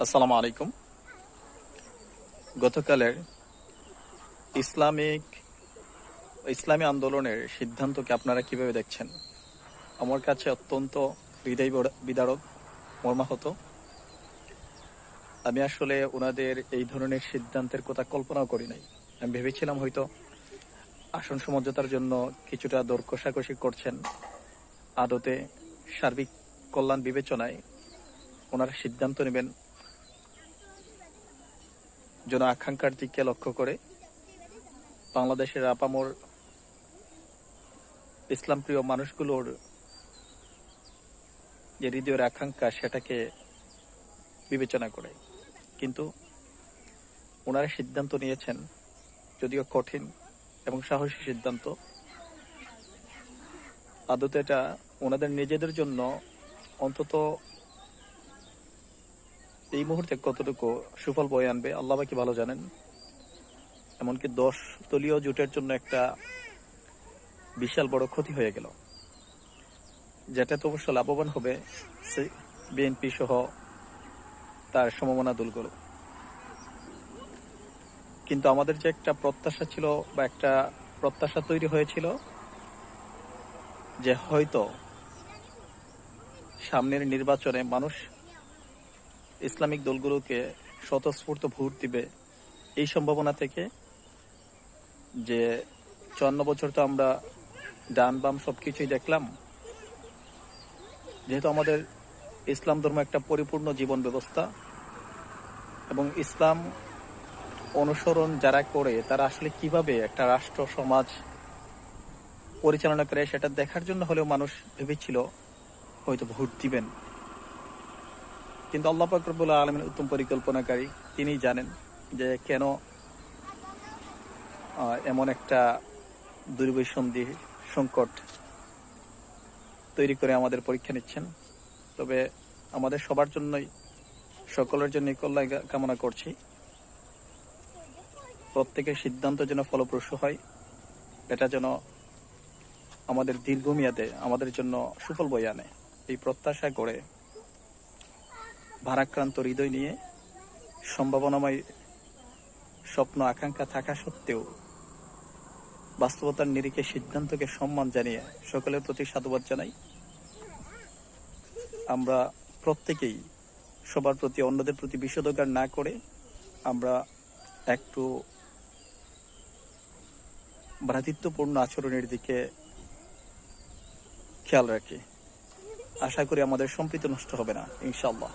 আসসালামু আলাইকুম। গতকালের ইসলামী আন্দোলনের সিদ্ধান্তকে আপনারা কিভাবে দেখছেন? আমার কাছে অত্যন্ত বিদারক, মর্মাহত। আমি আসলে ওনাদের এই ধরনের সিদ্ধান্তের কথা কল্পনাও করি নাই। আমি ভেবেছিলাম হয়তো আসন সমঝোতার জন্য কিছুটা দর কষাকষি করছেন। আদতে সার্বিক কল্যাণ বিবেচনায় ওনারা সিদ্ধান্ত নেবেন জন আকাঙ্ক্ষার দিকে লক্ষ্য করে বাংলাদেশের আপামর ইসলাম প্রিয় মানুষগুলোর যে হৃদয়ের আকাঙ্ক্ষা সেটাকে বিবেচনা করে। কিন্তু ওনারা সিদ্ধান্ত নিয়েছেন, যদিও কঠিন এবং সাহসী সিদ্ধান্ত, আদতে এটা ওনাদের নিজেদের জন্য অন্তত এই মুহূর্তে কতটুকু সুফল বয়ে আনবে আল্লাহ বাকি ভালো জানেন। এমনকি 10 দলীয় জোটের জন্য একটা বিশাল বড় ক্ষতি হয়ে গেল, যেটা তো অবশ্য লাভবান হবে বিএনপি সহ তার সমমনা দলগুলো। কিন্তু আমাদের যে একটা প্রত্যাশা ছিল বা একটা প্রত্যাশা তৈরি হয়েছিল যে হয়তো সামনের নির্বাচনে মানুষ ইসলামিক দলগুলোকে স্বতঃস্ফূর্ত ভোট দিবে, এই সম্ভাবনা থেকে যে 54 বছর তো আমরা ডান বাম সবকিছুই দেখলাম। যেহেতু আমাদের ইসলাম ধর্ম একটা পরিপূর্ণ জীবন ব্যবস্থা এবং ইসলাম অনুসরণ যারা করে তারা আসলে কিভাবে একটা রাষ্ট্র সমাজ পরিচালনা করে সেটা দেখার জন্য হলেও মানুষ ভেবেছিল হয়তো ভোট দিবেন। কিন্তু আল্লাহ পাক রব্বুল আলামিন উত্তম পরিকল্পনাকারী, তিনি জানেন যে কেন এমন একটা দুর্বিসন্ধি সংকট তৈরি করে আমাদের পরীক্ষা নিচ্ছেন। তবে আমাদের সবার জন্যই, সকলের জন্যই কল্যাণ কামনা করছি। প্রত্যেকের সিদ্ধান্ত যেন ফলপ্রসূ হয়, এটা যেন আমাদের দীর্ঘমেয়াদে আমাদের জন্য সুফল বয়ে আনে, এই প্রত্যাশা করে ভারাক্রান্ত হৃদয় নিয়ে সম্ভাবনাময় স্বপ্ন আকাঙ্ক্ষা থাকা সত্ত্বেও বাস্তবতার নিরিখে সিদ্ধান্তকে সম্মান জানিয়ে সকলের প্রতি সাধুবাদ জানাই। আমরা প্রত্যেকেই সবার প্রতি, অন্যদের প্রতি বিষোদগার না করে আমরা একটু ভ্রাতৃত্বপূর্ণ আচরণের দিকে খেয়াল রাখি। আশা করি আমাদের সম্প্রীতি নষ্ট হবে না, ইনশাআল্লাহ।